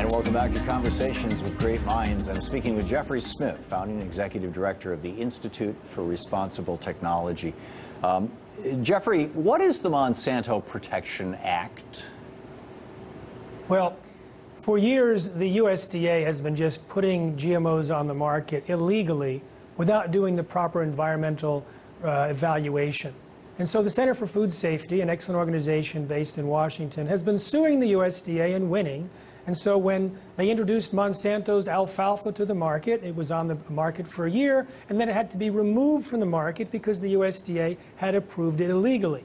And welcome back to Conversations with Great Minds. I'm speaking with Jeffrey Smith, founding executive director of the Institute for Responsible Technology. Jeffrey, what is the Monsanto Protection Act? Well, for years, the USDA has been just putting GMOs on the market illegally without doing the proper environmental evaluation. And so the Center for Food Safety, an excellent organization based in Washington, has been suing the USDA and winning. And so when they introduced Monsanto's alfalfa to the market, it was on the market for a year, and then it had to be removed from the market because the USDA had approved it illegally.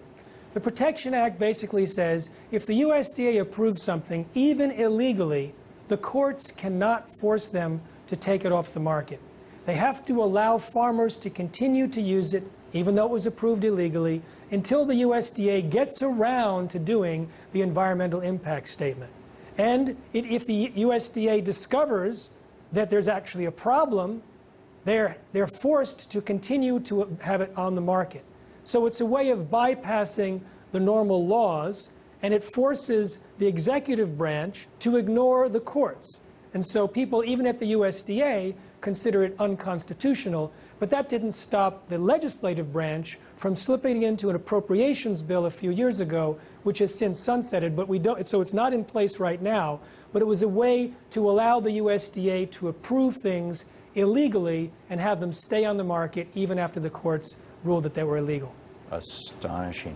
The Protection Act basically says if the USDA approves something, even illegally, the courts cannot force them to take it off the market. They have to allow farmers to continue to use it, even though it was approved illegally, until the USDA gets around to doing the environmental impact statement. And if the USDA discovers that there's actually a problem, they're forced to continue to have it on the market. So it's a way of bypassing the normal laws, and it forces the executive branch to ignore the courts. And so people, even at the USDA, consider it unconstitutional, but that didn't stop the legislative branch from slipping into an appropriations bill a few years ago, which has since sunsetted, but we don't, so it's not in place right now, but it was a way to allow the USDA to approve things illegally and have them stay on the market even after the courts ruled that they were illegal. Astonishing.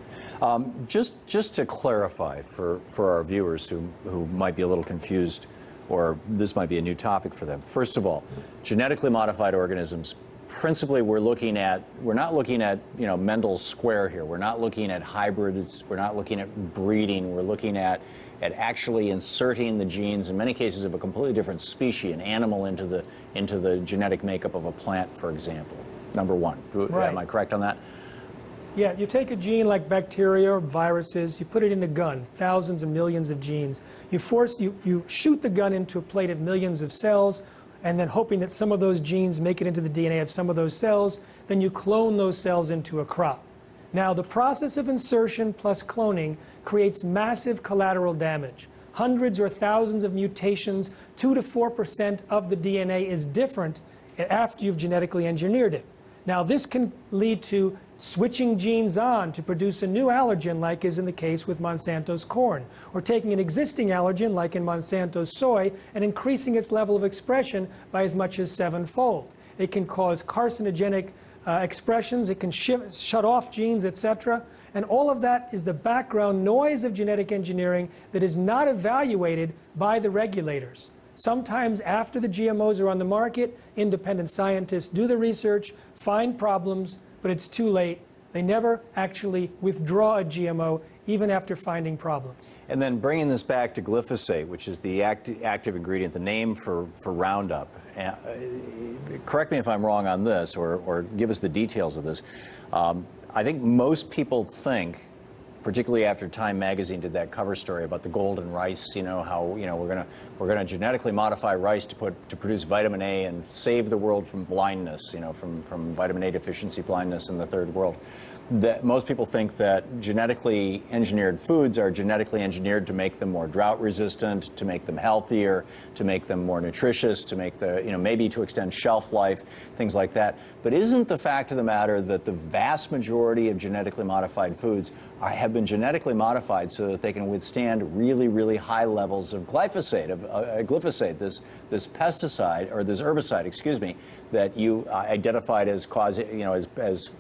Just to clarify for our viewers who might be a little confused, or this might be a new topic for them. First of all, genetically modified organisms, principally we're not looking at, you know, Mendel's square here. We're not looking at hybrids, we're not looking at breeding, we're looking at actually inserting the genes, in many cases of a completely different species, an animal, into the genetic makeup of a plant, for example. Number one. Right. Am I correct on that? Yeah, you take a gene like bacteria or viruses, you put it in a gun, thousands and millions of genes. You shoot the gun into a plate of millions of cells, and then hoping that some of those genes make it into the DNA of some of those cells, then you clone those cells into a crop. Now, the process of insertion plus cloning creates massive collateral damage. Hundreds or thousands of mutations, 2 to 4% of the DNA is different after you've genetically engineered it. Now, this can lead to switching genes on to produce a new allergen, like is in the case with Monsanto's corn, or taking an existing allergen, like in Monsanto's soy, and increasing its level of expression by as much as 7-fold. It can cause carcinogenic expressions, it can shut off genes, etc. And all of that is the background noise of genetic engineering that is not evaluated by the regulators. Sometimes after the GMOs are on the market, independent scientists do the research, find problems, but it's too late. They never actually withdraw a GMO, even after finding problems. And then bringing this back to glyphosate, which is the active ingredient, the name for Roundup. Correct me if I'm wrong on this, or give us the details of this. I think most people think, particularly after Time magazine did that cover story about the golden rice, you know, how, you know, we're gonna genetically modify rice to produce vitamin A and save the world from blindness, you know, from vitamin A deficiency blindness in the third world. That most people think that genetically engineered foods are genetically engineered to make them more drought resistant, to make them healthier, to make them more nutritious, to make the, you know, maybe to extend shelf life, things like that. But isn't the fact of the matter that the vast majority of genetically modified foods have been genetically modified so that they can withstand really, really high levels of glyphosate, this pesticide, or this herbicide, excuse me, that you identified as causing, you know, as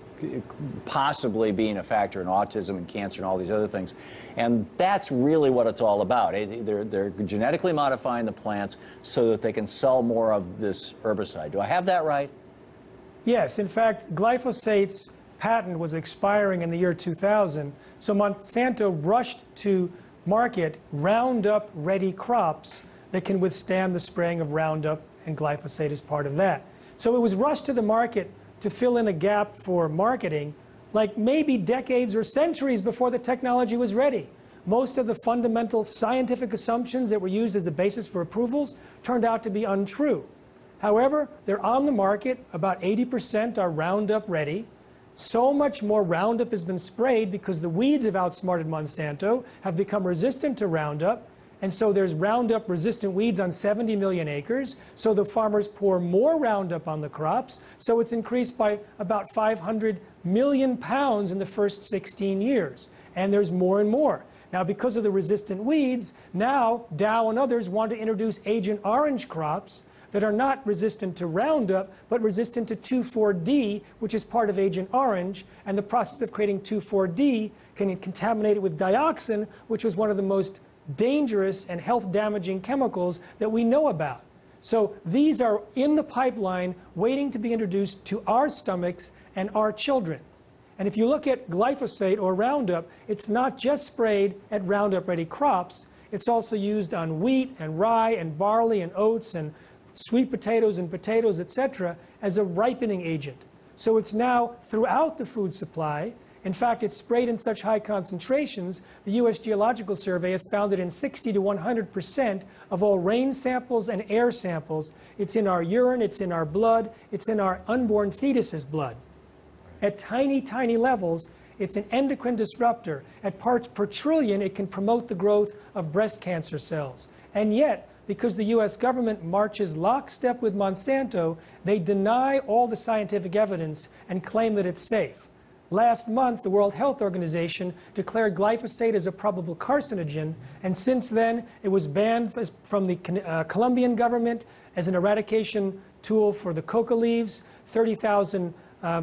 possibly being a factor in autism and cancer and all these other things. And that's really what it's all about. They're genetically modifying the plants so that they can sell more of this herbicide. Do I have that right? Yes, in fact, glyphosate's patent was expiring in the year 2000, so Monsanto rushed to market Roundup-ready crops that can withstand the spraying of Roundup, and glyphosate is part of that. So it was rushed to the market to fill in a gap for marketing, like maybe decades or centuries before the technology was ready. Most of the fundamental scientific assumptions that were used as the basis for approvals turned out to be untrue. However, they're on the market. About 80% are Roundup ready. So much more Roundup has been sprayed because the weeds have outsmarted Monsanto, have become resistant to Roundup, And so there's Roundup resistant weeds on 70 million acres. So the farmers pour more Roundup on the crops. So it's increased by about 500 million pounds in the first 16 years. And there's more and more. Now, because of the resistant weeds, now Dow and others want to introduce Agent Orange crops that are not resistant to Roundup, but resistant to 2,4-D, which is part of Agent Orange. And the process of creating 2,4-D can contaminate it with dioxin, which was one of the most dangerous and health-damaging chemicals that we know about. So these are in the pipeline waiting to be introduced to our stomachs and our children. And if you look at glyphosate or Roundup, it's not just sprayed at Roundup-ready crops. It's also used on wheat and rye and barley and oats and sweet potatoes and potatoes, etc., as a ripening agent. So it's now throughout the food supply. In fact, it's sprayed in such high concentrations, the U.S. Geological Survey has found it in 60 to 100% of all rain samples and air samples. It's in our urine, it's in our blood, it's in our unborn fetus's blood. At tiny, tiny levels, it's an endocrine disruptor. At parts per trillion, it can promote the growth of breast cancer cells. And yet, because the U.S. government marches lockstep with Monsanto, they deny all the scientific evidence and claim that it's safe. Last month, the World Health Organization declared glyphosate as a probable carcinogen, and since then, it was banned from the Colombian government as an eradication tool for the coca leaves. 30,000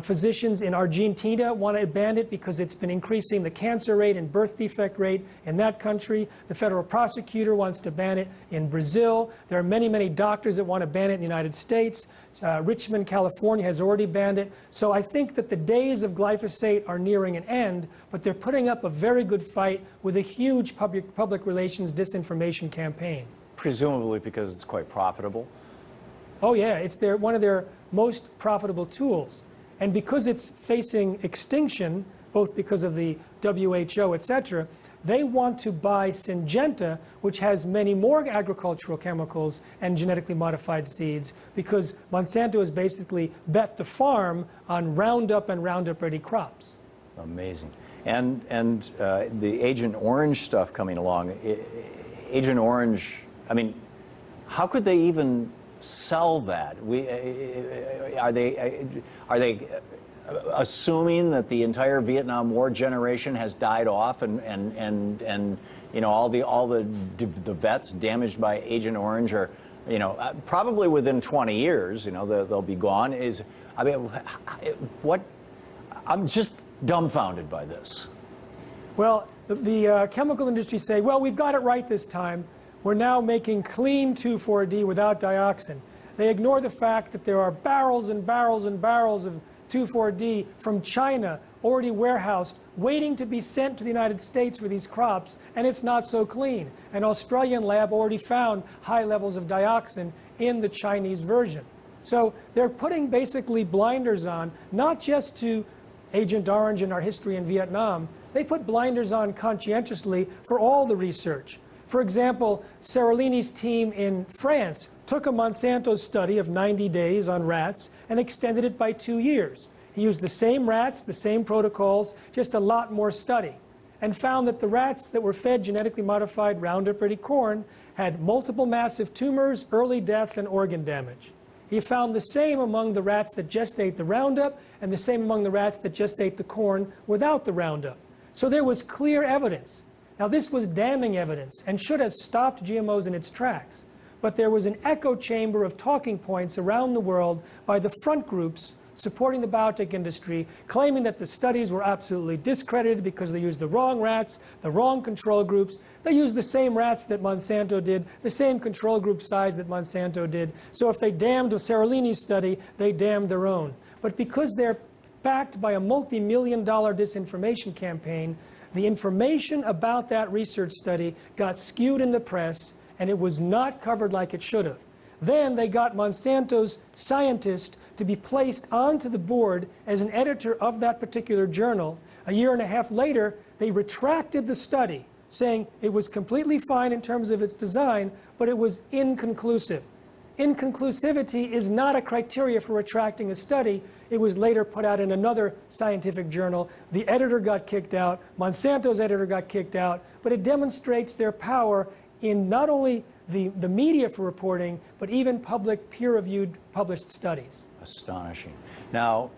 physicians in Argentina want to ban it because it's been increasing the cancer rate and birth defect rate in that country. The federal prosecutor wants to ban it in Brazil. There are many, many doctors that want to ban it in the United States. Richmond, California has already banned it. So I think that the days of glyphosate are nearing an end, but they're putting up a very good fight with a huge public relations disinformation campaign. Presumably because it's quite profitable. Oh yeah, it's one of their most profitable tools. And because it's facing extinction, both because of the WHO, etc., they want to buy Syngenta, which has many more agricultural chemicals and genetically modified seeds, because Monsanto has basically bet the farm on Roundup and Roundup-ready crops. Amazing. And the Agent Orange stuff coming along, Agent Orange, I mean, how could they even sell that? Are they assuming that the entire Vietnam War generation has died off and you know all the vets damaged by Agent Orange are, you know, probably within 20 years, you know, they'll be gone? I mean, what? I'm just dumbfounded by this. Well, the chemical industry say, well, we've got it right this time. We're now making clean 2,4-D without dioxin. They ignore the fact that there are barrels and barrels and barrels of 2,4-D from China already warehoused, waiting to be sent to the United States for these crops, and it's not so clean. An Australian lab already found high levels of dioxin in the Chinese version. So they're putting basically blinders on, not just to Agent Orange and our history in Vietnam. They put blinders on conscientiously for all the research. For example, Seralini's team in France took a Monsanto study of 90 days on rats and extended it by 2 years. He used the same rats, the same protocols, just a lot more study, and found that the rats that were fed genetically modified Roundup-ready corn had multiple massive tumors, early death, and organ damage. He found the same among the rats that just ate the Roundup and the same among the rats that just ate the corn without the Roundup. So there was clear evidence. Now, this was damning evidence and should have stopped GMOs in its tracks. But there was an echo chamber of talking points around the world by the front groups supporting the biotech industry, claiming that the studies were absolutely discredited because they used the wrong rats, the wrong control groups. They used the same rats that Monsanto did, the same control group size that Monsanto did. So if they damned Seralini's study, they damned their own. But because they're backed by a multi-million-dollar disinformation campaign, the information about that research study got skewed in the press, and it was not covered like it should have. Then they got Monsanto's scientist to be placed onto the board as an editor of that particular journal. A year and a half later, they retracted the study, saying it was completely fine in terms of its design, but it was inconclusive. Inconclusivity is not a criteria for retracting a study. It was later put out in another scientific journal. The editor got kicked out. Monsanto's editor got kicked out. But it demonstrates their power in not only the media for reporting, but even public peer-reviewed published studies. Astonishing. Now,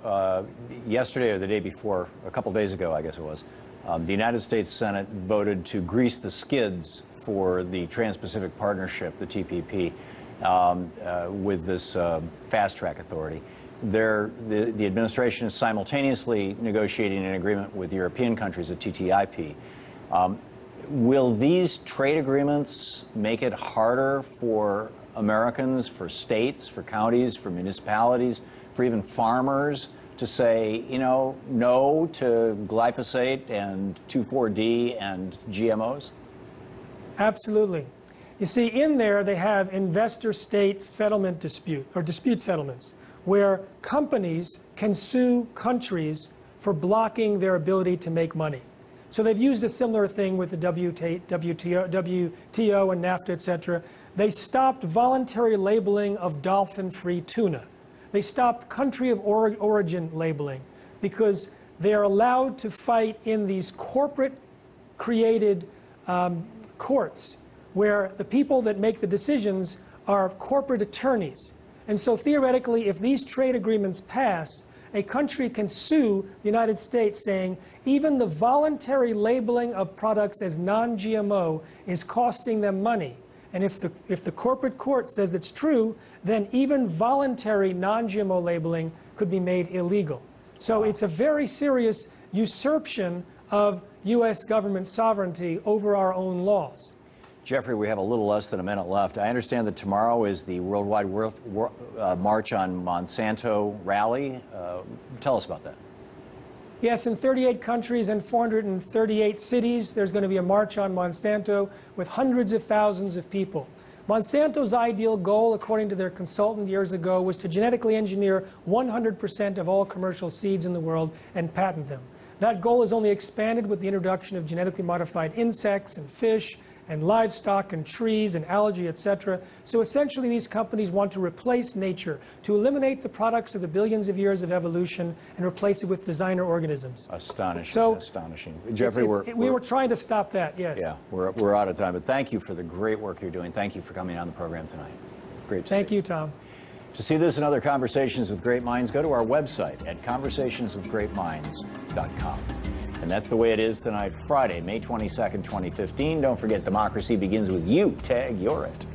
yesterday or the day before, a couple days ago, I guess it was, the United States Senate voted to grease the skids for the Trans-Pacific Partnership, the TPP, with this fast-track authority. The administration is simultaneously negotiating an agreement with European countries, a TTIP. Will these trade agreements make it harder for Americans, for states, for counties, for municipalities, for even farmers to say, you know, no to glyphosate and 2,4-D and GMOs? Absolutely. You see, in there they have investor-state settlement dispute, or dispute settlements, where companies can sue countries for blocking their ability to make money. So they've used a similar thing with the WTO and NAFTA, et cetera. They stopped voluntary labeling of dolphin-free tuna. They stopped country of origin labeling because they are allowed to fight in these corporate-created courts where the people that make the decisions are corporate attorneys. And so theoretically, if these trade agreements pass, a country can sue the United States saying, even the voluntary labeling of products as non-GMO is costing them money. And if the corporate court says it's true, then even voluntary non-GMO labeling could be made illegal. So it's a very serious usurpation of U.S. government sovereignty over our own laws. Jeffrey, we have a little less than a minute left. I understand that tomorrow is the Worldwide March on Monsanto rally. Tell us about that. Yes, in 38 countries and 438 cities, there's going to be a march on Monsanto with hundreds of thousands of people. Monsanto's ideal goal, according to their consultant years ago, was to genetically engineer 100% of all commercial seeds in the world and patent them. That goal is only expanded with the introduction of genetically modified insects and fish and livestock and trees and algae, etc. So essentially these companies want to replace nature, to eliminate the products of the billions of years of evolution and replace it with designer organisms. Astonishing, so astonishing. Jeffrey, we were trying to stop that, yes. Yeah, we're out of time, but thank you for the great work you're doing. Thank you for coming on the program tonight. Great to see you. Thank you, Tom. To see this and other Conversations with Great Minds, go to our website at conversationswithgreatminds.com. And that's the way it is tonight, Friday, May 22nd, 2015. Don't forget, democracy begins with you. Tag, you're it.